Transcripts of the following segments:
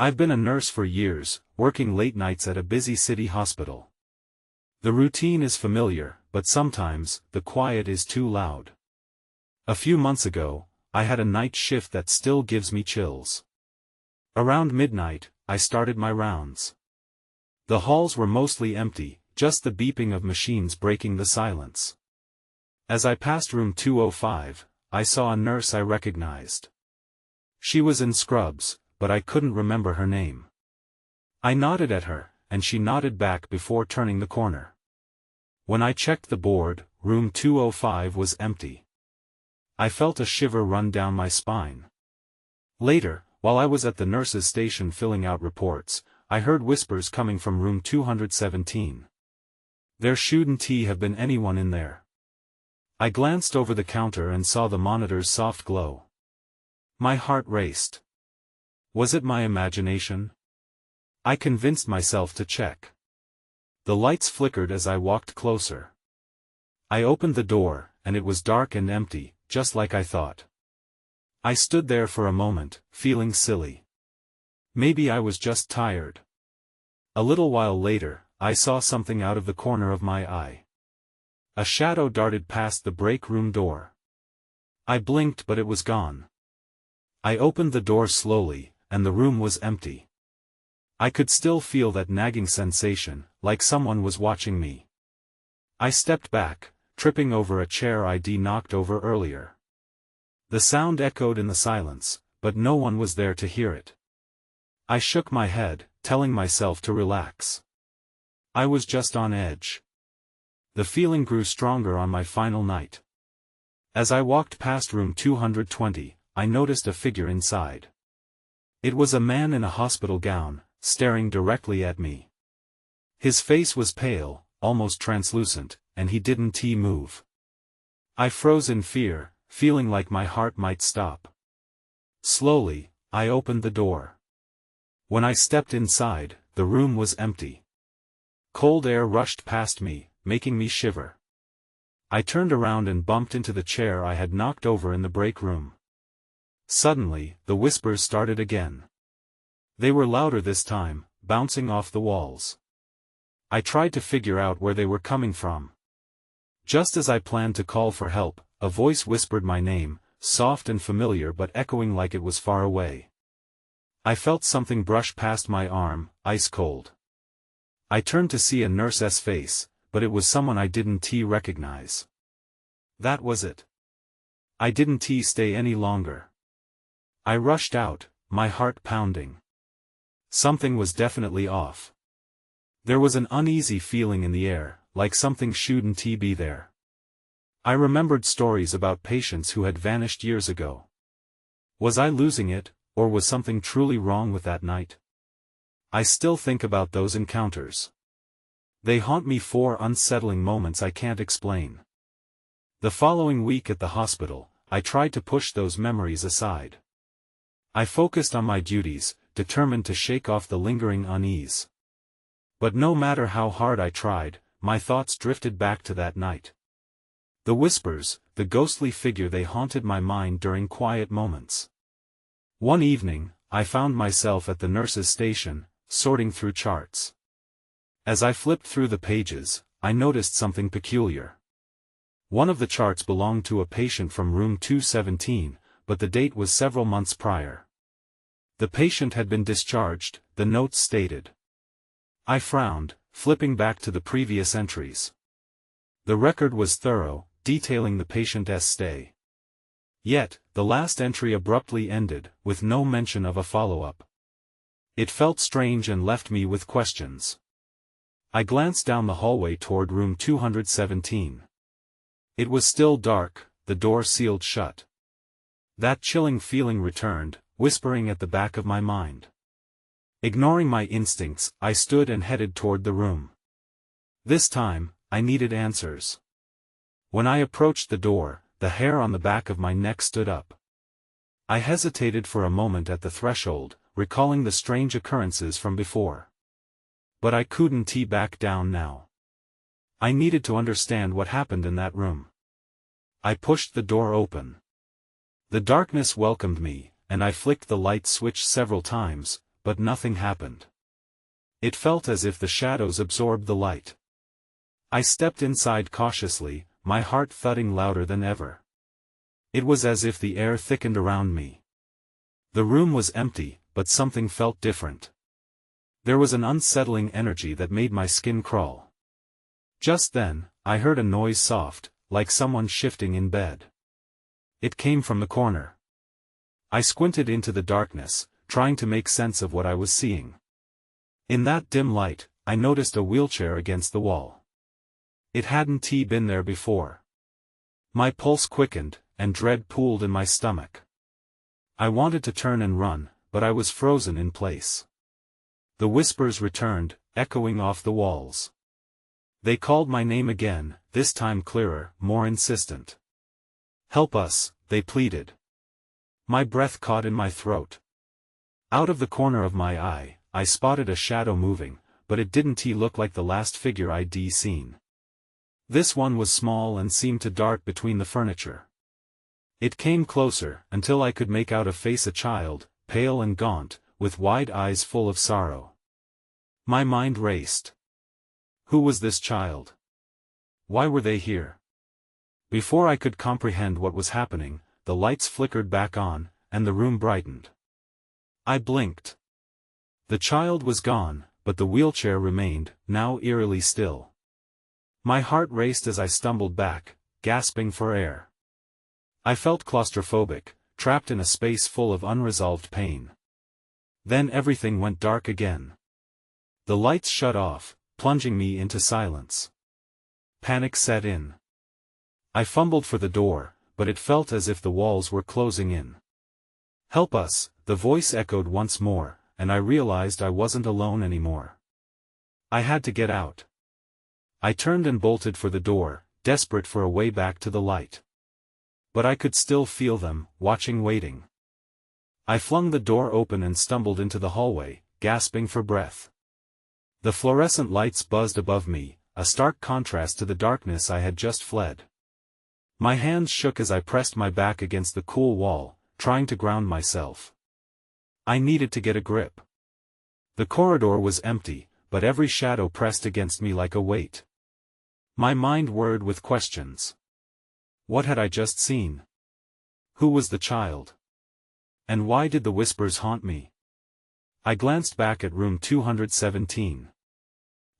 I've been a nurse for years, working late nights at a busy city hospital. The routine is familiar, but sometimes, the quiet is too loud. A few months ago, I had a night shift that still gives me chills. Around midnight, I started my rounds. The halls were mostly empty, just the beeping of machines breaking the silence. As I passed room 205, I saw a nurse I recognized. She was in scrubs, but I couldn't remember her name. I nodded at her, and she nodded back before turning the corner. When I checked the board, room 205 was empty. I felt a shiver run down my spine. Later, while I was at the nurse's station filling out reports, I heard whispers coming from room 217. There shouldn't have been anyone in there. I glanced over the counter and saw the monitor's soft glow. My heart raced. Was it my imagination? I convinced myself to check. The lights flickered as I walked closer. I opened the door, and it was dark and empty, just like I thought. I stood there for a moment, feeling silly. Maybe I was just tired. A little while later, I saw something out of the corner of my eye. A shadow darted past the break room door. I blinked, but it was gone. I opened the door slowly, and the room was empty. I could still feel that nagging sensation, like someone was watching me. I stepped back, tripping over a chair I'd knocked over earlier. The sound echoed in the silence, but no one was there to hear it. I shook my head, telling myself to relax. I was just on edge. The feeling grew stronger on my final night. As I walked past room 220, I noticed a figure inside. It was a man in a hospital gown, staring directly at me. His face was pale, almost translucent, and he didn't move. I froze in fear, feeling like my heart might stop. Slowly, I opened the door. When I stepped inside, the room was empty. Cold air rushed past me, making me shiver. I turned around and bumped into the chair I had knocked over in the break room. Suddenly, the whispers started again. They were louder this time, bouncing off the walls. I tried to figure out where they were coming from. Just as I planned to call for help, a voice whispered my name, soft and familiar but echoing like it was far away. I felt something brush past my arm, ice cold. I turned to see a nurse's face, but it was someone I didn't recognize. That was it. I didn't stay any longer. I rushed out, my heart pounding. Something was definitely off. There was an uneasy feeling in the air, like something shouldn't be there. I remembered stories about patients who had vanished years ago. Was I losing it, or was something truly wrong with that night? I still think about those encounters. They haunt me for unsettling moments I can't explain. The following week at the hospital, I tried to push those memories aside. I focused on my duties, determined to shake off the lingering unease. But no matter how hard I tried, my thoughts drifted back to that night. The whispers, the ghostly figure, they haunted my mind during quiet moments. One evening, I found myself at the nurse's station, sorting through charts. As I flipped through the pages, I noticed something peculiar. One of the charts belonged to a patient from room 217, but the date was several months prior. The patient had been discharged, the notes stated. I frowned, flipping back to the previous entries. The record was thorough, detailing the patient's stay. Yet, the last entry abruptly ended, with no mention of a follow-up. It felt strange and left me with questions. I glanced down the hallway toward room 217. It was still dark, the door sealed shut. That chilling feeling returned, whispering at the back of my mind. Ignoring my instincts, I stood and headed toward the room. This time, I needed answers. When I approached the door, the hair on the back of my neck stood up. I hesitated for a moment at the threshold, recalling the strange occurrences from before. But I couldn't back down now. I needed to understand what happened in that room. I pushed the door open. The darkness welcomed me, and I flicked the light switch several times, but nothing happened. It felt as if the shadows absorbed the light. I stepped inside cautiously, my heart thudding louder than ever. It was as if the air thickened around me. The room was empty, but something felt different. There was an unsettling energy that made my skin crawl. Just then, I heard a noise soft, like someone shifting in bed. It came from the corner. I squinted into the darkness, trying to make sense of what I was seeing. In that dim light, I noticed a wheelchair against the wall. It hadn't been there before. My pulse quickened, and dread pooled in my stomach. I wanted to turn and run, but I was frozen in place. The whispers returned, echoing off the walls. They called my name again, this time clearer, more insistent. "Help us," they pleaded. My breath caught in my throat. Out of the corner of my eye, I spotted a shadow moving, but it didn't look like the last figure I'd seen. This one was small and seemed to dart between the furniture. It came closer, until I could make out a face, a child, pale and gaunt, with wide eyes full of sorrow. My mind raced. Who was this child? Why were they here? Before I could comprehend what was happening, the lights flickered back on, and the room brightened. I blinked. The child was gone, but the wheelchair remained, now eerily still. My heart raced as I stumbled back, gasping for air. I felt claustrophobic, trapped in a space full of unresolved pain. Then everything went dark again. The lights shut off, plunging me into silence. Panic set in. I fumbled for the door, but it felt as if the walls were closing in. "Help us," the voice echoed once more, and I realized I wasn't alone anymore. I had to get out. I turned and bolted for the door, desperate for a way back to the light. But I could still feel them, watching, waiting. I flung the door open and stumbled into the hallway, gasping for breath. The fluorescent lights buzzed above me, a stark contrast to the darkness I had just fled. My hands shook as I pressed my back against the cool wall, trying to ground myself. I needed to get a grip. The corridor was empty, but every shadow pressed against me like a weight. My mind whirred with questions. What had I just seen? Who was the child? And why did the whispers haunt me? I glanced back at room 217.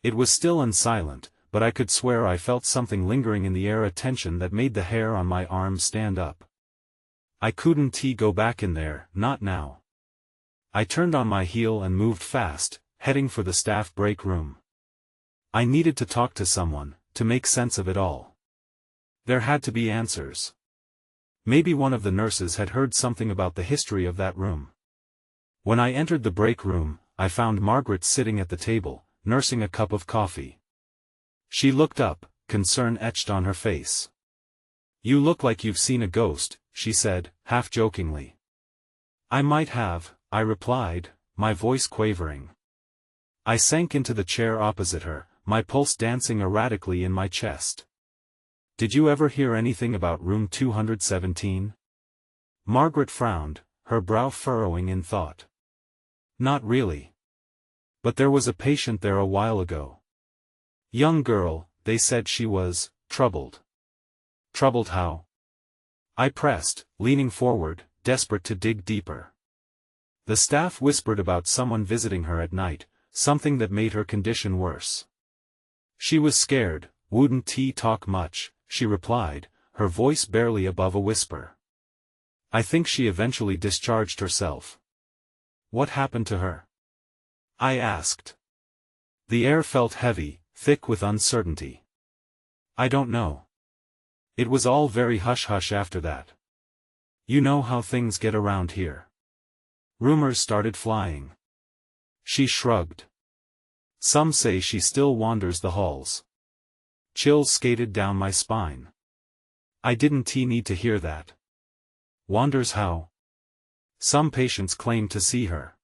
It was still and silent, but I could swear I felt something lingering in the air, a tension that made the hair on my arms stand up. I couldn't go back in there, not now. I turned on my heel and moved fast, heading for the staff break room. I needed to talk to someone, to make sense of it all. There had to be answers. Maybe one of the nurses had heard something about the history of that room. When I entered the break room, I found Margaret sitting at the table, nursing a cup of coffee. She looked up, concern etched on her face. "You look like you've seen a ghost," she said, half jokingly. "I might have," I replied, my voice quavering. I sank into the chair opposite her, my pulse dancing erratically in my chest. "Did you ever hear anything about room 217? Margaret frowned, her brow furrowing in thought. "Not really. But there was a patient there a while ago. Young girl, they said she was troubled." "Troubled how?" I pressed, leaning forward, desperate to dig deeper. "The staff whispered about someone visiting her at night, something that made her condition worse. She was scared, wouldn't talk much," she replied, her voice barely above a whisper. "I think she eventually discharged herself." "What happened to her?" I asked. The air felt heavy, thick with uncertainty. "I don't know. It was all very hush-hush after that. You know how things get around here. Rumors started flying." She shrugged. "Some say she still wanders the halls." Chills skated down my spine. I didn't need to hear that. "Wanders how?" "Some patients claim to see her.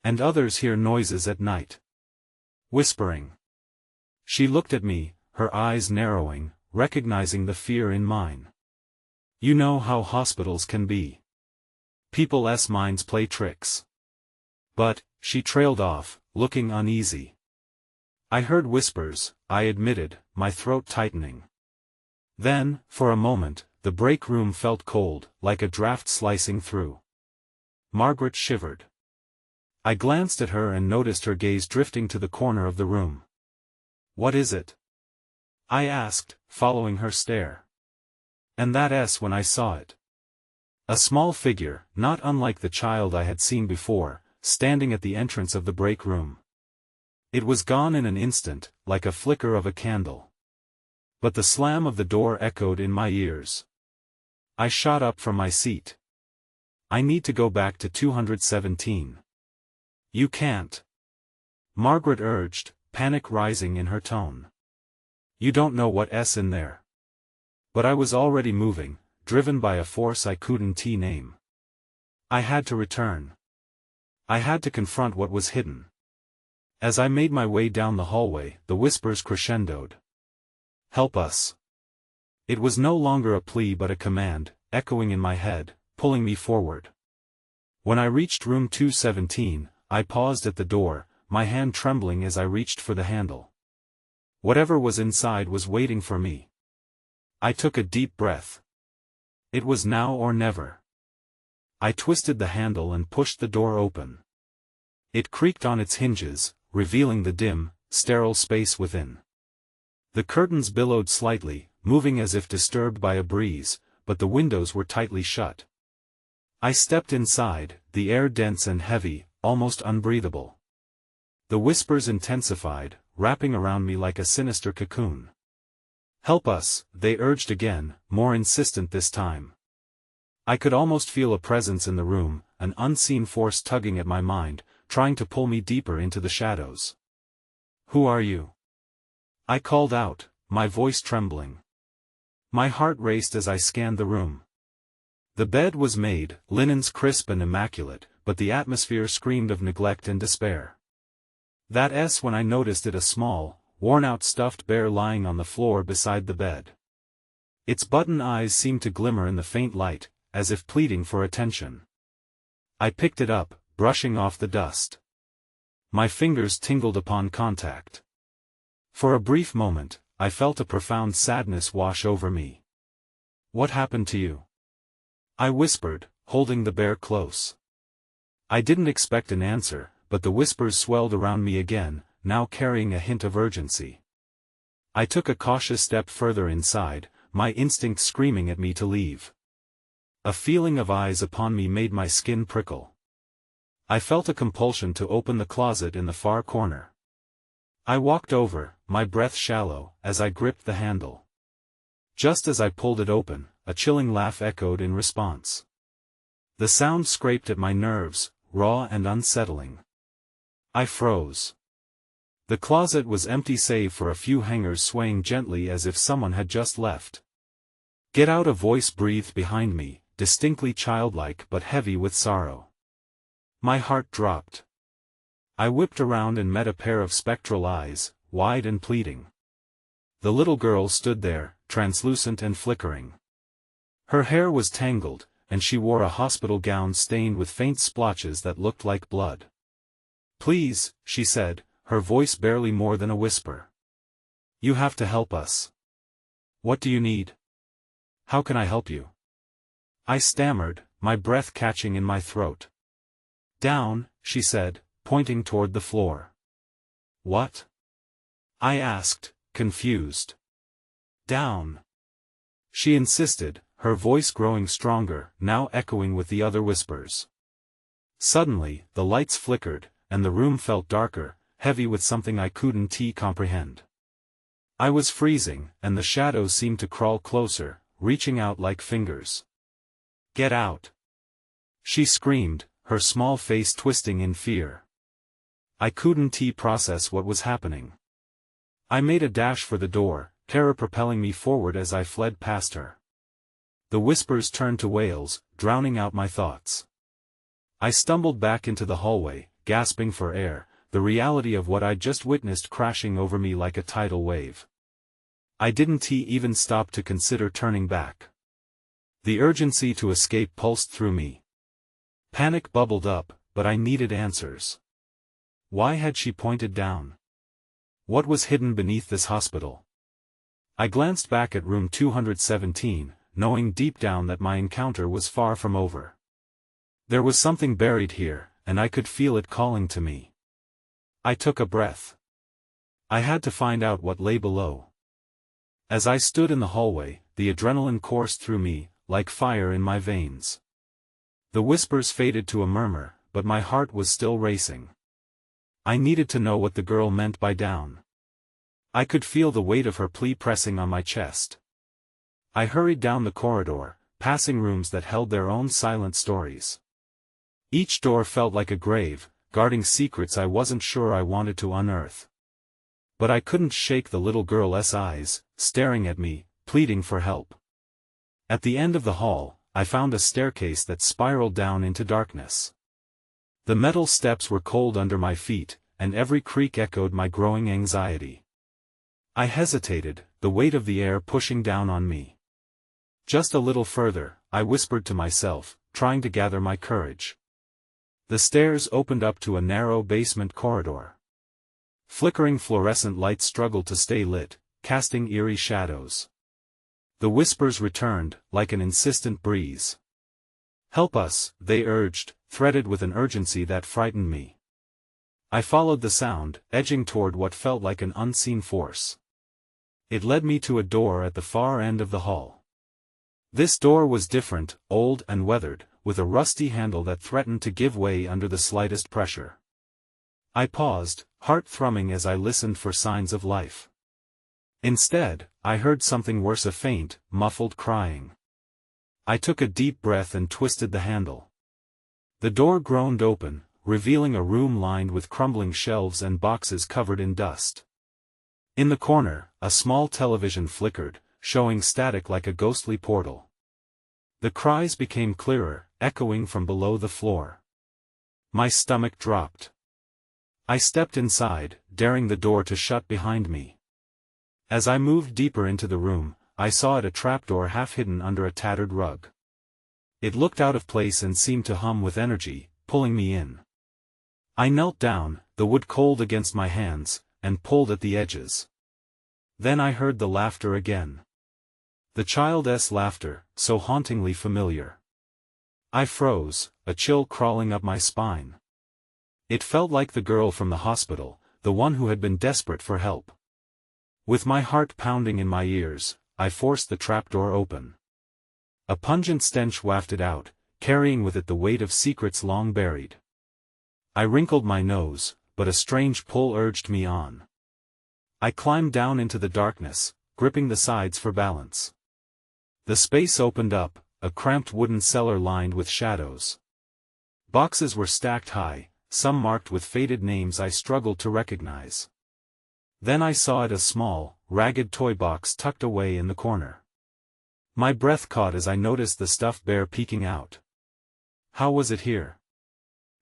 And others hear noises at night. Whispering." She looked at me, her eyes narrowing, recognizing the fear in mine. "You know how hospitals can be. People's minds play tricks. But, She trailed off, looking uneasy. I heard whispers, I admitted, my throat tightening. Then, for a moment, the break room felt cold, like a draft slicing through. Margaret shivered. I glanced at her and noticed her gaze drifting to the corner of the room. "What is it?" I asked, following her stare. And that S when I saw it. A small figure, not unlike the child I had seen before, standing at the entrance of the break room. It was gone in an instant, like a flicker of a candle. But the slam of the door echoed in my ears. I shot up from my seat. "I need to go back to 217. "You can't," Margaret urged, panic rising in her tone. "You don't know what's in there." But I was already moving, driven by a force I couldn't name. I had to return. I had to confront what was hidden. As I made my way down the hallway, the whispers crescendoed. "Help us." It was no longer a plea but a command, echoing in my head, pulling me forward. When I reached room 217, I paused at the door, my hand trembling as I reached for the handle. Whatever was inside was waiting for me. I took a deep breath. It was now or never. I twisted the handle and pushed the door open. It creaked on its hinges, revealing the dim, sterile space within. The curtains billowed slightly, moving as if disturbed by a breeze, but the windows were tightly shut. I stepped inside, the air dense and heavy, almost unbreathable. The whispers intensified, wrapping around me like a sinister cocoon. "Help us," they urged again, more insistent this time. I could almost feel a presence in the room, an unseen force tugging at my mind, trying to pull me deeper into the shadows. "Who are you?" I called out, my voice trembling. My heart raced as I scanned the room. The bed was made, linens crisp and immaculate, but the atmosphere screamed of neglect and despair. That S when I noticed it, a small, worn-out stuffed bear lying on the floor beside the bed. Its button eyes seemed to glimmer in the faint light, as if pleading for attention. I picked it up, brushing off the dust. My fingers tingled upon contact. For a brief moment, I felt a profound sadness wash over me. "What happened to you?" I whispered, holding the bear close. I didn't expect an answer, but the whispers swelled around me again, now carrying a hint of urgency. I took a cautious step further inside, my instinct screaming at me to leave. A feeling of eyes upon me made my skin prickle. I felt a compulsion to open the closet in the far corner. I walked over, my breath shallow, as I gripped the handle. Just as I pulled it open, a chilling laugh echoed in response. The sound scraped at my nerves, raw and unsettling. I froze. The closet was empty save for a few hangers swaying gently as if someone had just left. "Get out!" a voice breathed behind me, distinctly childlike but heavy with sorrow. My heart dropped. I whipped around and met a pair of spectral eyes, wide and pleading. The little girl stood there, translucent and flickering. Her hair was tangled, and she wore a hospital gown stained with faint splotches that looked like blood. "Please," she said, her voice barely more than a whisper. "You have to help us." "What do you need? How can I help you?" I stammered, my breath catching in my throat. "Down," she said, pointing toward the floor. "What?" I asked, confused. "Down," she insisted, her voice growing stronger, now echoing with the other whispers. Suddenly, the lights flickered, and the room felt darker, heavy with something I couldn't comprehend. I was freezing, and the shadows seemed to crawl closer, reaching out like fingers. "Get out!" she screamed, her small face twisting in fear. I couldn't process what was happening. I made a dash for the door, terror propelling me forward as I fled past her. The whispers turned to wails, drowning out my thoughts. I stumbled back into the hallway, gasping for air, the reality of what I'd just witnessed crashing over me like a tidal wave. I didn't even stop to consider turning back. The urgency to escape pulsed through me. Panic bubbled up, but I needed answers. Why had she pointed down? What was hidden beneath this hospital? I glanced back at room 217, knowing deep down that my encounter was far from over. There was something buried here, and I could feel it calling to me. I took a breath. I had to find out what lay below. As I stood in the hallway, the adrenaline coursed through me, like fire in my veins. The whispers faded to a murmur, but my heart was still racing. I needed to know what the girl meant by down. I could feel the weight of her plea pressing on my chest. I hurried down the corridor, passing rooms that held their own silent stories. Each door felt like a grave, guarding secrets I wasn't sure I wanted to unearth. But I couldn't shake the little girl's eyes, staring at me, pleading for help. At the end of the hall, I found a staircase that spiraled down into darkness. The metal steps were cold under my feet, and every creak echoed my growing anxiety. I hesitated, the weight of the air pushing down on me. Just a little further, I whispered to myself, trying to gather my courage. The stairs opened up to a narrow basement corridor. Flickering fluorescent lights struggled to stay lit, casting eerie shadows. The whispers returned, like an insistent breeze. "Help us," they urged, threaded with an urgency that frightened me. I followed the sound, edging toward what felt like an unseen force. It led me to a door at the far end of the hall. This door was different, old and weathered, with a rusty handle that threatened to give way under the slightest pressure. I paused, heart thrumming as I listened for signs of life. Instead, I heard something worse, a faint, muffled crying. I took a deep breath and twisted the handle. The door groaned open, revealing a room lined with crumbling shelves and boxes covered in dust. In the corner, a small television flickered, showing static like a ghostly portal. The cries became clearer, echoing from below the floor. My stomach dropped. I stepped inside, daring the door to shut behind me. As I moved deeper into the room, I saw a trapdoor half hidden under a tattered rug. It looked out of place and seemed to hum with energy, pulling me in. I knelt down, the wood cold against my hands, and pulled at the edges. Then I heard the laughter again. The child's laughter, so hauntingly familiar. I froze, a chill crawling up my spine. It felt like the girl from the hospital, the one who had been desperate for help. With my heart pounding in my ears, I forced the trapdoor open. A pungent stench wafted out, carrying with it the weight of secrets long buried. I wrinkled my nose, but a strange pull urged me on. I climbed down into the darkness, gripping the sides for balance. The space opened up, a cramped wooden cellar lined with shadows. Boxes were stacked high, some marked with faded names I struggled to recognize. Then I saw a small, ragged toy box tucked away in the corner. My breath caught as I noticed the stuffed bear peeking out. How was it here?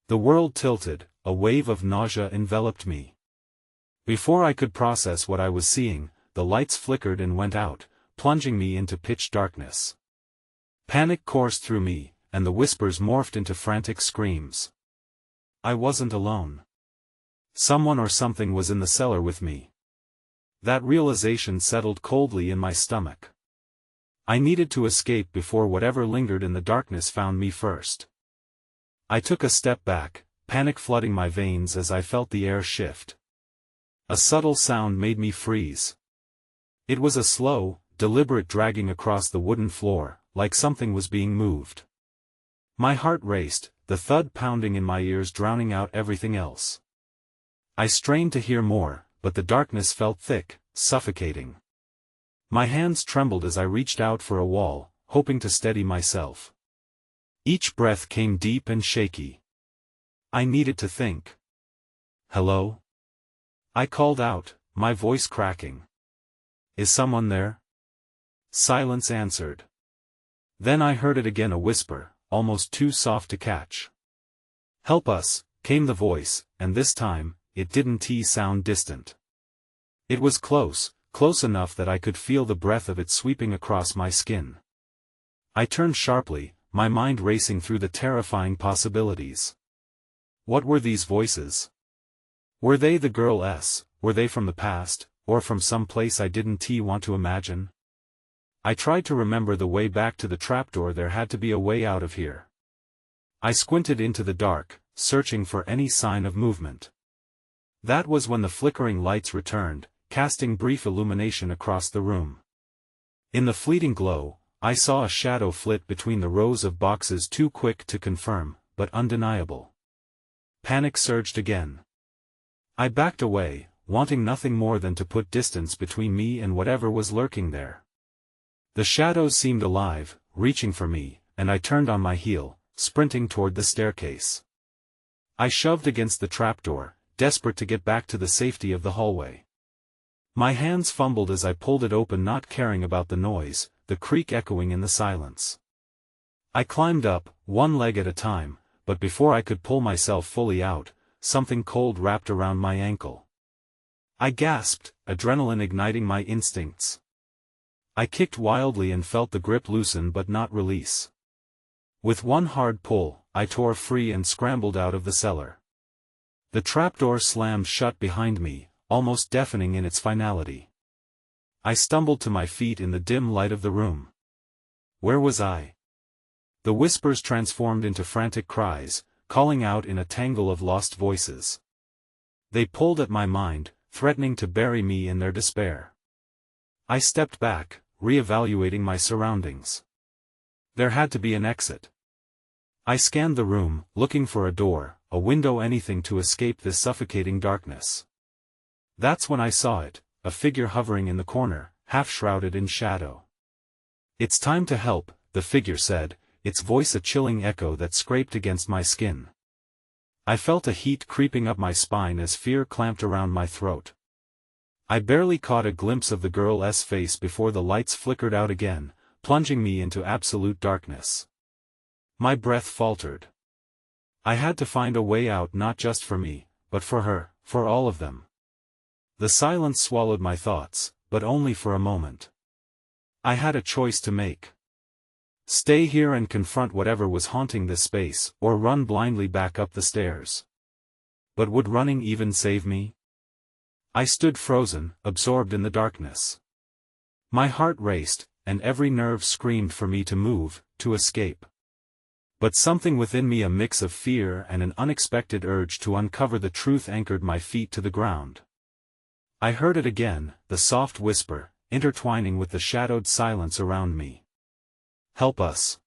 The world tilted, a wave of nausea enveloped me. Before I could process what I was seeing, the lights flickered and went out, plunging me into pitch darkness. Panic coursed through me, and the whispers morphed into frantic screams. I wasn't alone. Someone or something was in the cellar with me. That realization settled coldly in my stomach. I needed to escape before whatever lingered in the darkness found me first. I took a step back, panic flooding my veins as I felt the air shift. A subtle sound made me freeze. It was a slow, deliberate dragging across the wooden floor, like something was being moved. My heart raced, the thud pounding in my ears drowning out everything else. I strained to hear more, but the darkness felt thick, suffocating. My hands trembled as I reached out for a wall, hoping to steady myself. Each breath came deep and shaky. I needed to think. "Hello?" I called out, my voice cracking. "Is someone there?" Silence answered. Then I heard it again, a whisper, almost too soft to catch. "Help us," came the voice, and this time, it didn't sound distant. It was close, close enough that I could feel the breath of it sweeping across my skin. I turned sharply, my mind racing through the terrifying possibilities. What were these voices? Were they the girl's? Were they from the past, or from some place I didn't want to imagine? I tried to remember the way back to the trapdoor. There had to be a way out of here. I squinted into the dark, searching for any sign of movement. That was when the flickering lights returned, casting brief illumination across the room. In the fleeting glow, I saw a shadow flit between the rows of boxes, too quick to confirm, but undeniable. Panic surged again. I backed away, wanting nothing more than to put distance between me and whatever was lurking there. The shadows seemed alive, reaching for me, and I turned on my heel, sprinting toward the staircase. I shoved against the trapdoor, desperate to get back to the safety of the hallway. My hands fumbled as I pulled it open, not caring about the noise, the creak echoing in the silence. I climbed up, one leg at a time, but before I could pull myself fully out, something cold wrapped around my ankle. I gasped, adrenaline igniting my instincts. I kicked wildly and felt the grip loosen but not release. With one hard pull, I tore free and scrambled out of the cellar. The trapdoor slammed shut behind me, almost deafening in its finality. I stumbled to my feet in the dim light of the room. Where was I? The whispers transformed into frantic cries, calling out in a tangle of lost voices. They pulled at my mind, threatening to bury me in their despair. I stepped back, reevaluating my surroundings. There had to be an exit. I scanned the room, looking for a door, a window, anything to escape this suffocating darkness. That's when I saw it, a figure hovering in the corner, half shrouded in shadow. "It's time to help," the figure said, its voice a chilling echo that scraped against my skin. I felt a heat creeping up my spine as fear clamped around my throat. I barely caught a glimpse of the girl's face before the lights flickered out again, plunging me into absolute darkness. My breath faltered. I had to find a way out, not just for me, but for her, for all of them. The silence swallowed my thoughts, but only for a moment. I had a choice to make. Stay here and confront whatever was haunting this space, or run blindly back up the stairs. But would running even save me? I stood frozen, absorbed in the darkness. My heart raced, and every nerve screamed for me to move, to escape. But something within me, a mix of fear and an unexpected urge to uncover the truth, anchored my feet to the ground. I heard it again, the soft whisper, intertwining with the shadowed silence around me. "Help us."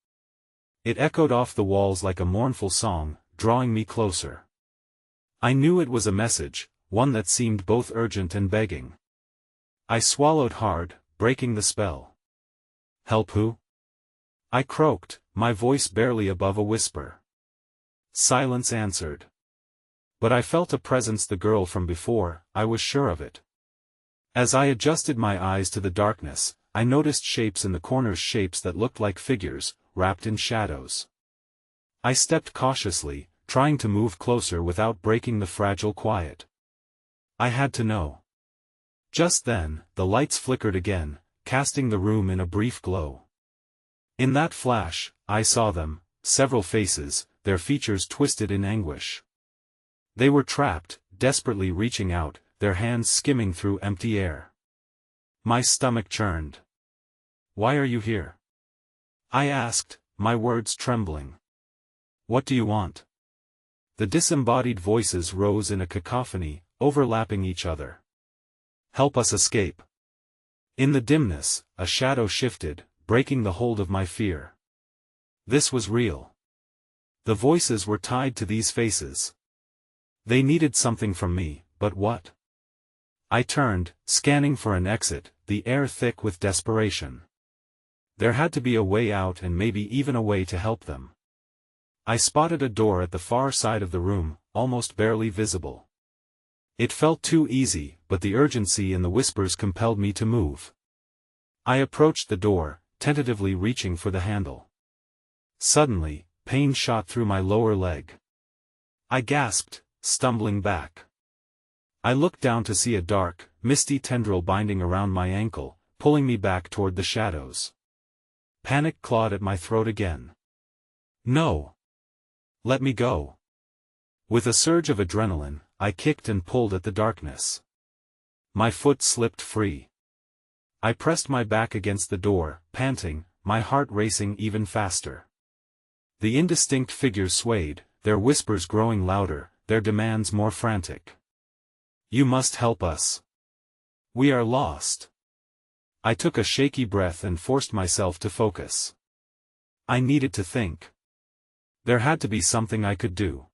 It echoed off the walls like a mournful song, drawing me closer. I knew it was a message, one that seemed both urgent and begging. I swallowed hard, breaking the spell. "Help who?" I croaked, my voice barely above a whisper. Silence answered. But I felt a presence, the girl from before, I was sure of it. As I adjusted my eyes to the darkness, I noticed shapes in the corners, shapes that looked like figures, wrapped in shadows. I stepped cautiously, trying to move closer without breaking the fragile quiet. I had to know. Just then, the lights flickered again, casting the room in a brief glow. In that flash, I saw them, several faces, their features twisted in anguish. They were trapped, desperately reaching out, their hands skimming through empty air. My stomach churned. "Why are you here?" I asked, my words trembling. "What do you want?" The disembodied voices rose in a cacophony, overlapping each other. "Help us escape." In the dimness, a shadow shifted, breaking the hold of my fear. This was real. The voices were tied to these faces. They needed something from me, but what? I turned, scanning for an exit, the air thick with desperation. There had to be a way out, and maybe even a way to help them. I spotted a door at the far side of the room, almost barely visible. It felt too easy, but the urgency in the whispers compelled me to move. I approached the door, tentatively reaching for the handle. Suddenly, pain shot through my lower leg. I gasped, stumbling back. I looked down to see a dark, misty tendril binding around my ankle, pulling me back toward the shadows. Panic clawed at my throat again. "No! Let me go!" With a surge of adrenaline, I kicked and pulled at the darkness. My foot slipped free. I pressed my back against the door, panting, my heart racing even faster. The indistinct figures swayed, their whispers growing louder, their demands more frantic. "You must help us. We are lost." I took a shaky breath and forced myself to focus. I needed to think. There had to be something I could do.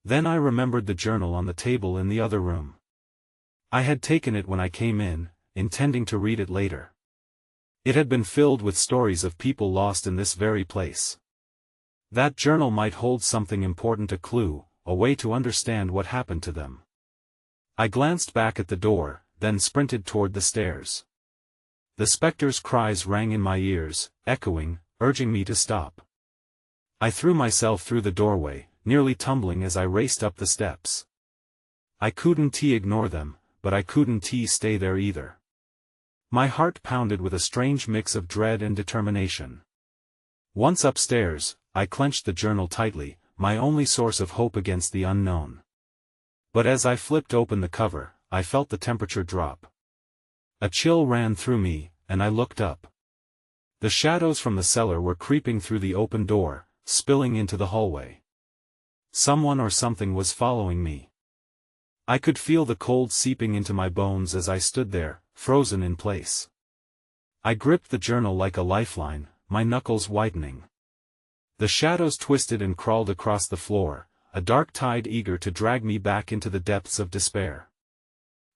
Then I remembered the journal on the table in the other room. I had taken it when I came in, intending to read it later. It had been filled with stories of people lost in this very place. That journal might hold something important, a clue, a way to understand what happened to them. I glanced back at the door, then sprinted toward the stairs. The specter's cries rang in my ears, echoing, urging me to stop. I threw myself through the doorway, nearly tumbling as I raced up the steps. I couldn't ignore them, but I couldn't stay there either. My heart pounded with a strange mix of dread and determination. Once upstairs, I clenched the journal tightly, my only source of hope against the unknown. But as I flipped open the cover, I felt the temperature drop. A chill ran through me, and I looked up. The shadows from the cellar were creeping through the open door, spilling into the hallway. Someone or something was following me. I could feel the cold seeping into my bones as I stood there, frozen in place. I gripped the journal like a lifeline, my knuckles whitening. The shadows twisted and crawled across the floor, a dark tide eager to drag me back into the depths of despair.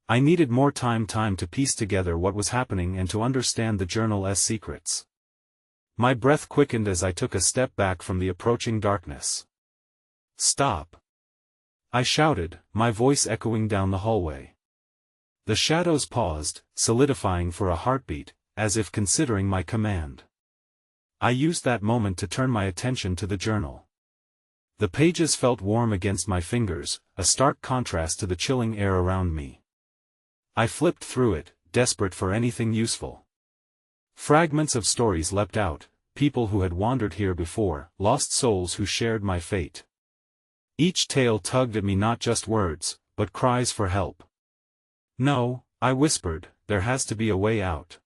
I needed more time to piece together what was happening and to understand the journal's secrets. My breath quickened as I took a step back from the approaching darkness. "Stop!" I shouted, my voice echoing down the hallway. The shadows paused, solidifying for a heartbeat, as if considering my command. I used that moment to turn my attention to the journal. The pages felt warm against my fingers, a stark contrast to the chilling air around me. I flipped through it, desperate for anything useful. Fragments of stories leapt out, people who had wandered here before, lost souls who shared my fate. Each tale tugged at me, not just words, but cries for help. "No," I whispered, "there has to be a way out."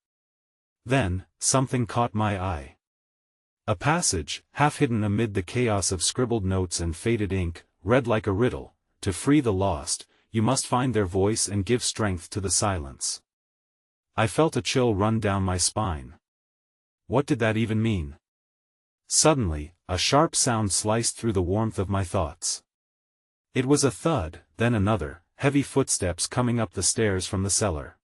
Then, something caught my eye. A passage, half hidden amid the chaos of scribbled notes and faded ink, read like a riddle: "To free the lost, you must find their voice and give strength to the silence." I felt a chill run down my spine. What did that even mean? Suddenly, a sharp sound sliced through the warmth of my thoughts. It was a thud, then another, heavy footsteps coming up the stairs from the cellar.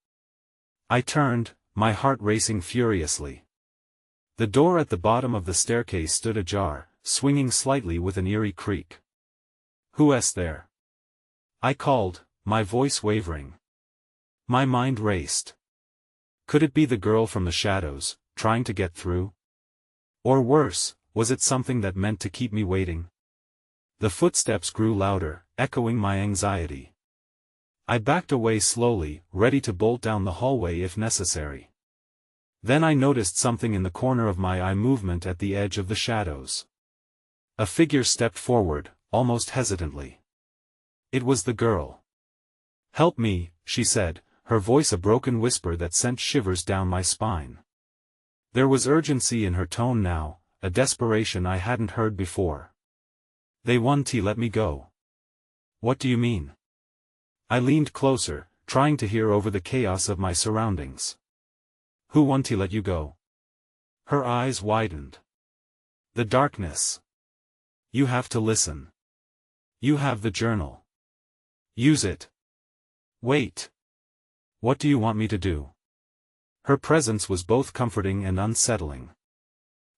I turned, my heart racing furiously. The door at the bottom of the staircase stood ajar, swinging slightly with an eerie creak. "Who's there?" I called, my voice wavering. My mind raced. Could it be the girl from the shadows, trying to get through? Or worse, was it something that meant to keep me waiting? The footsteps grew louder, echoing my anxiety. I backed away slowly, ready to bolt down the hallway if necessary. Then I noticed something in the corner of my eye, movement at the edge of the shadows. A figure stepped forward, almost hesitantly. It was the girl. "Help me," she said, her voice a broken whisper that sent shivers down my spine. There was urgency in her tone now, a desperation I hadn't heard before. "They want to let me go." "What do you mean?" I leaned closer, trying to hear over the chaos of my surroundings. "Who want to let you go?" Her eyes widened. "The darkness. You have to listen. You have the journal. Use it. Wait. What do you want me to do?" Her presence was both comforting and unsettling.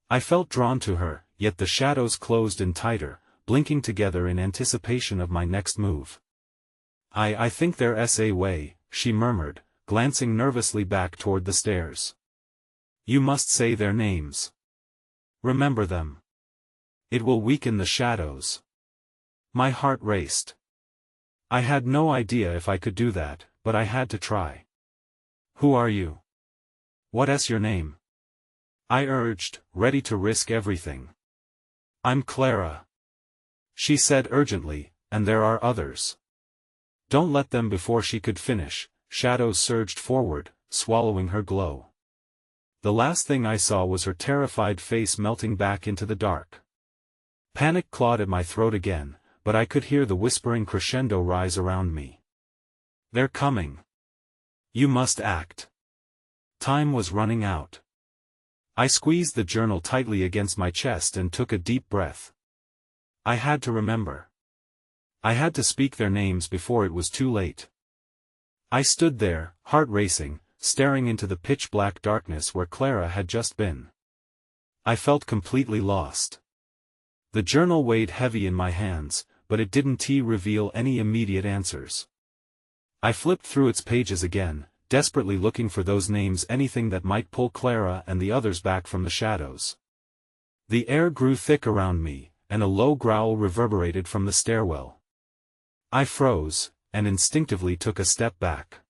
I felt drawn to her, yet the shadows closed in tighter, blinking together in anticipation of my next move. I think there's a way," she murmured, glancing nervously back toward the stairs. "You must say their names. Remember them. It will weaken the shadows." My heart raced. I had no idea if I could do that, but I had to try. "Who are you? What's your name?" I urged, ready to risk everything. "I'm Clara," she said urgently, "and there are others. Don't let them. Before she could finish, shadows surged forward, swallowing her glow. The last thing I saw was her terrified face melting back into the dark. Panic clawed at my throat again, but I could hear the whispering crescendo rise around me. They're coming. You must act. Time was running out. I squeezed the journal tightly against my chest and took a deep breath. I had to remember. I had to speak their names before it was too late. I stood there, heart racing, staring into the pitch-black darkness where Clara had just been. I felt completely lost. The journal weighed heavy in my hands, but it didn't reveal any immediate answers. I flipped through its pages again, desperately looking for those names, anything that might pull Clara and the others back from the shadows. The air grew thick around me, and a low growl reverberated from the stairwell. I froze, and instinctively took a step back.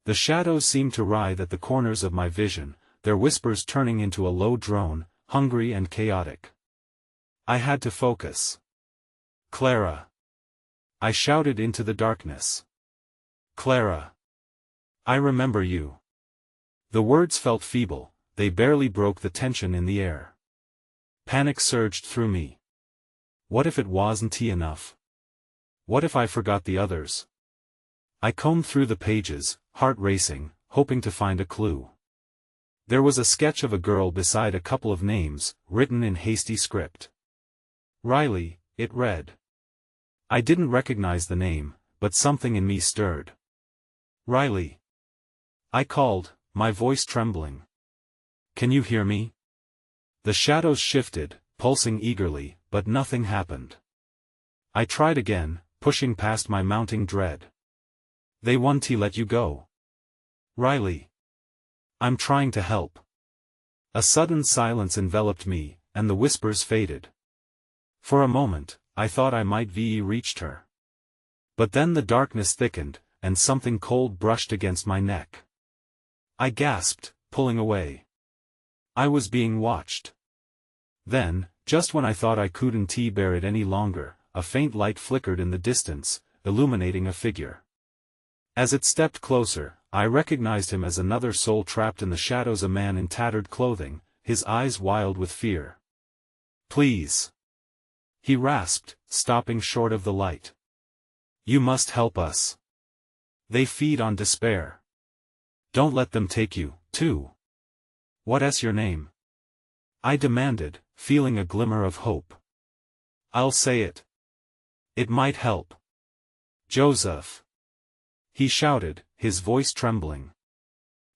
The shadows seemed to writhe at the corners of my vision, their whispers turning into a low drone, hungry and chaotic. I had to focus. Clara! I shouted into the darkness. Clara! I remember you. The words felt feeble, they barely broke the tension in the air. Panic surged through me. What if it wasn't enough? What if I forgot the others? I combed through the pages, heart racing, hoping to find a clue. There was a sketch of a girl beside a couple of names, written in hasty script. Riley, it read. I didn't recognize the name, but something in me stirred. Riley. I called, my voice trembling. Can you hear me? The shadows shifted, pulsing eagerly, but nothing happened. I tried again, pushing past my mounting dread. They won't let you go. Riley. I'm trying to help. A sudden silence enveloped me, and the whispers faded. For a moment, I thought I might have reached her. But then the darkness thickened, and something cold brushed against my neck. I gasped, pulling away. I was being watched. Then, just when I thought I couldn't bear it any longer, a faint light flickered in the distance, illuminating a figure. As it stepped closer, I recognized him as another soul trapped in the shadows, a man in tattered clothing, his eyes wild with fear. Please! He rasped, stopping short of the light. You must help us. They feed on despair. Don't let them take you, too. What's your name? I demanded, feeling a glimmer of hope. I'll say it. It might help. Joseph. He shouted, his voice trembling.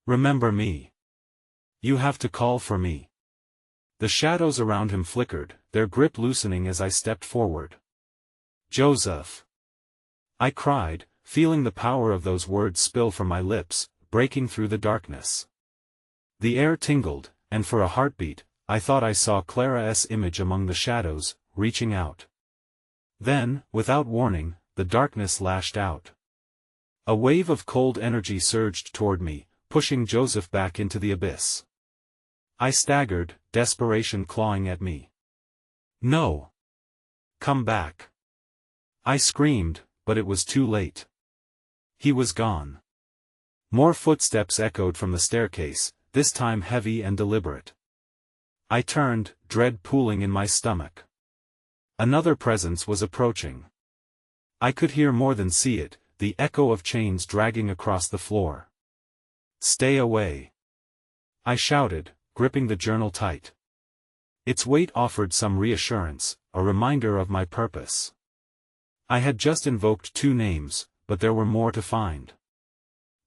Remember me. You have to call for me. The shadows around him flickered, their grip loosening as I stepped forward. Joseph. I cried, feeling the power of those words spill from my lips, breaking through the darkness. The air tingled, and for a heartbeat, I thought I saw Clara's image among the shadows, reaching out. Then, without warning, the darkness lashed out. A wave of cold energy surged toward me, pushing Joseph back into the abyss. I staggered, desperation clawing at me. No! Come back! I screamed, but it was too late. He was gone. More footsteps echoed from the staircase, this time heavy and deliberate. I turned, dread pooling in my stomach. Another presence was approaching. I could hear more than see it, the echo of chains dragging across the floor. Stay away! I shouted, gripping the journal tight. Its weight offered some reassurance, a reminder of my purpose. I had just invoked 2 names, but there were more to find.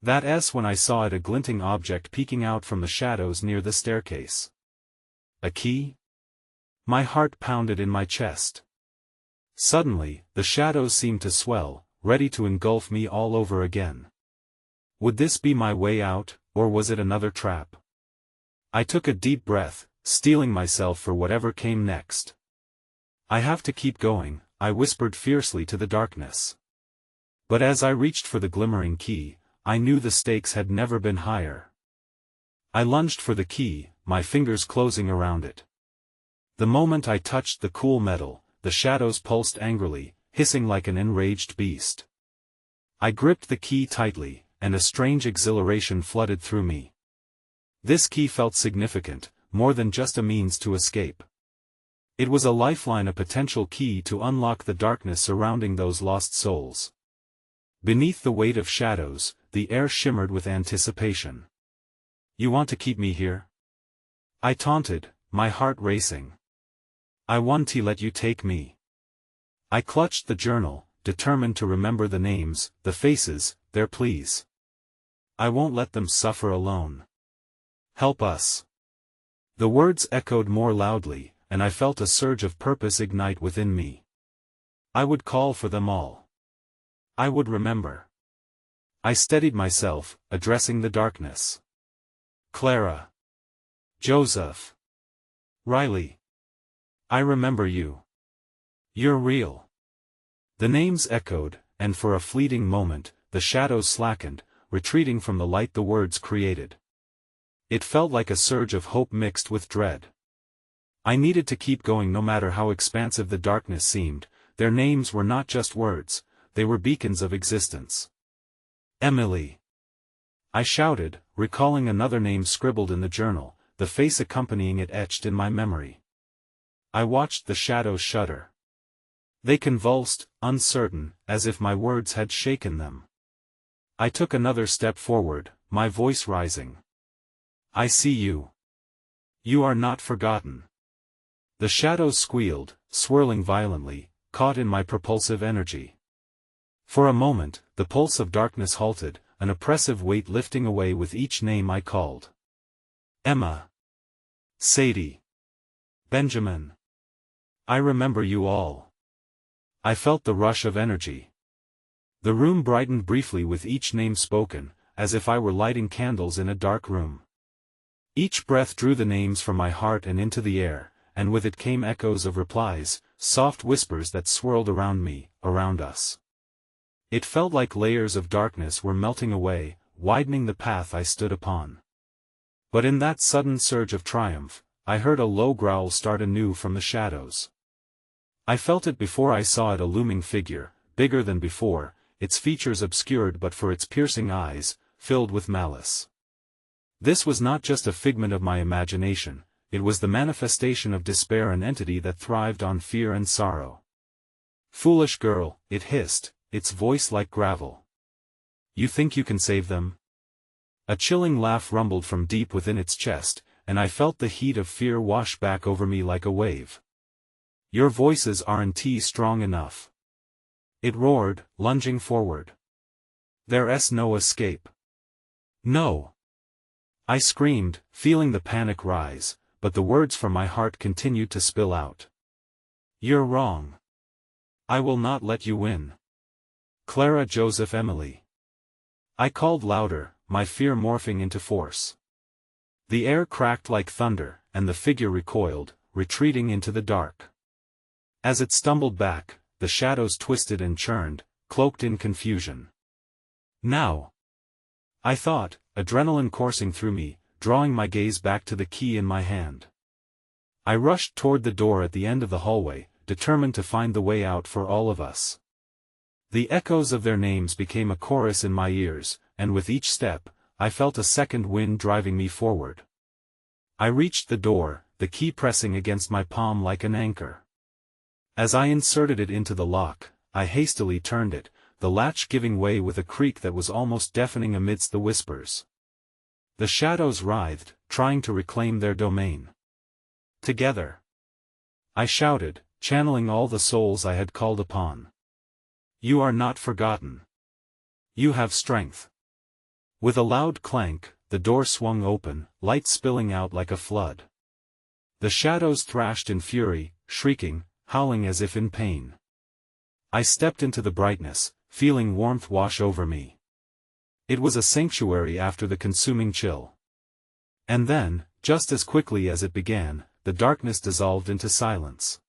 That's when I saw it, a glinting object peeking out from the shadows near the staircase. A key? My heart pounded in my chest. Suddenly, the shadows seemed to swell, ready to engulf me all over again. Would this be my way out, or was it another trap? I took a deep breath, steeling myself for whatever came next. I have to keep going, I whispered fiercely to the darkness. But as I reached for the glimmering key, I knew the stakes had never been higher. I lunged for the key, my fingers closing around it. The moment I touched the cool metal, the shadows pulsed angrily, hissing like an enraged beast. I gripped the key tightly, and a strange exhilaration flooded through me. This key felt significant, more than just a means to escape. It was a lifeline, a potential key to unlock the darkness surrounding those lost souls. Beneath the weight of shadows, the air shimmered with anticipation. "You want to keep me here?" I taunted, my heart racing. "I want to let you take me." I clutched the journal, determined to remember the names, the faces, their pleas. "I won't let them suffer alone. Help us." The words echoed more loudly, and I felt a surge of purpose ignite within me. I would call for them all. I would remember. I steadied myself, addressing the darkness. "Clara. Joseph. Riley. I remember you. You're real." The names echoed, and for a fleeting moment, the shadows slackened, retreating from the light the words created. It felt like a surge of hope mixed with dread. I needed to keep going no matter how expansive the darkness seemed. Their names were not just words, they were beacons of existence. "Emily." I shouted, recalling another name scribbled in the journal, the face accompanying it etched in my memory. I watched the shadows shudder. They convulsed, uncertain, as if my words had shaken them. I took another step forward, my voice rising. "I see you. You are not forgotten." The shadows squealed, swirling violently, caught in my propulsive energy. For a moment, the pulse of darkness halted, an oppressive weight lifting away with each name I called. "Emma. Sadie. Benjamin. I remember you all." I felt the rush of energy. The room brightened briefly with each name spoken, as if I were lighting candles in a dark room. Each breath drew the names from my heart and into the air, and with it came echoes of replies, soft whispers that swirled around me, around us. It felt like layers of darkness were melting away, widening the path I stood upon. But in that sudden surge of triumph, I heard a low growl start anew from the shadows. I felt it before I saw it, a looming figure, bigger than before, its features obscured but for its piercing eyes, filled with malice. This was not just a figment of my imagination, it was the manifestation of despair, an entity that thrived on fear and sorrow. "Foolish girl," it hissed, its voice like gravel. "You think you can save them?" A chilling laugh rumbled from deep within its chest, and I felt the heat of fear wash back over me like a wave. "Your voices aren't strong enough," it roared, lunging forward. "There's no escape." "No!" I screamed, feeling the panic rise, but the words from my heart continued to spill out. "You're wrong. I will not let you win. Clara, Joseph, Emily." I called louder, my fear morphing into force. The air cracked like thunder, and the figure recoiled, retreating into the dark. As it stumbled back, the shadows twisted and churned, cloaked in confusion. "Now!" I thought, adrenaline coursing through me, drawing my gaze back to the key in my hand. I rushed toward the door at the end of the hallway, determined to find the way out for all of us. The echoes of their names became a chorus in my ears, and with each step, I felt a second wind driving me forward. I reached the door, the key pressing against my palm like an anchor. As I inserted it into the lock, I hastily turned it, the latch giving way with a creak that was almost deafening amidst the whispers. The shadows writhed, trying to reclaim their domain. "Together!" I shouted, channeling all the souls I had called upon. "You are not forgotten. You have strength." With a loud clank, the door swung open, light spilling out like a flood. The shadows thrashed in fury, shrieking, howling as if in pain. I stepped into the brightness, feeling warmth wash over me. It was a sanctuary after the consuming chill. And then, just as quickly as it began, the darkness dissolved into silence.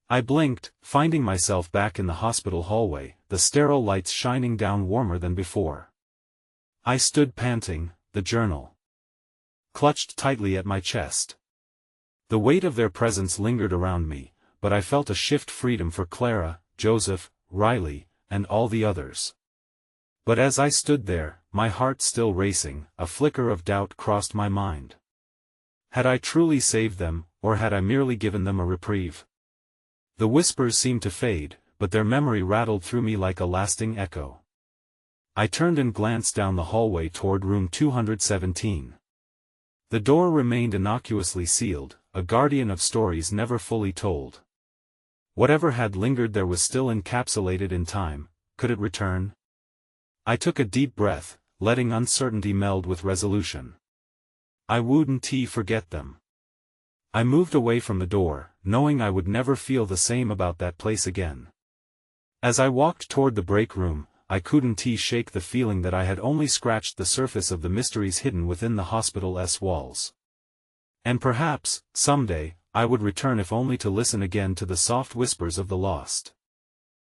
I blinked, finding myself back in the hospital hallway, the sterile lights shining down warmer than before. I stood panting, the journal clutched tightly at my chest. The weight of their presence lingered around me, but I felt a shift, freedom for Clara, Joseph, Riley, and all the others. But as I stood there, my heart still racing, a flicker of doubt crossed my mind. Had I truly saved them, or had I merely given them a reprieve? The whispers seemed to fade, but their memory rattled through me like a lasting echo. I turned and glanced down the hallway toward room 217. The door remained innocuously sealed, a guardian of stories never fully told. Whatever had lingered there was still encapsulated in time. Could it return? I took a deep breath, letting uncertainty meld with resolution. I wouldn't forget them. I moved away from the door, knowing I would never feel the same about that place again. As I walked toward the break room, I couldn't shake the feeling that I had only scratched the surface of the mysteries hidden within the hospital's walls. And perhaps, someday, I would return if only to listen again to the soft whispers of the lost.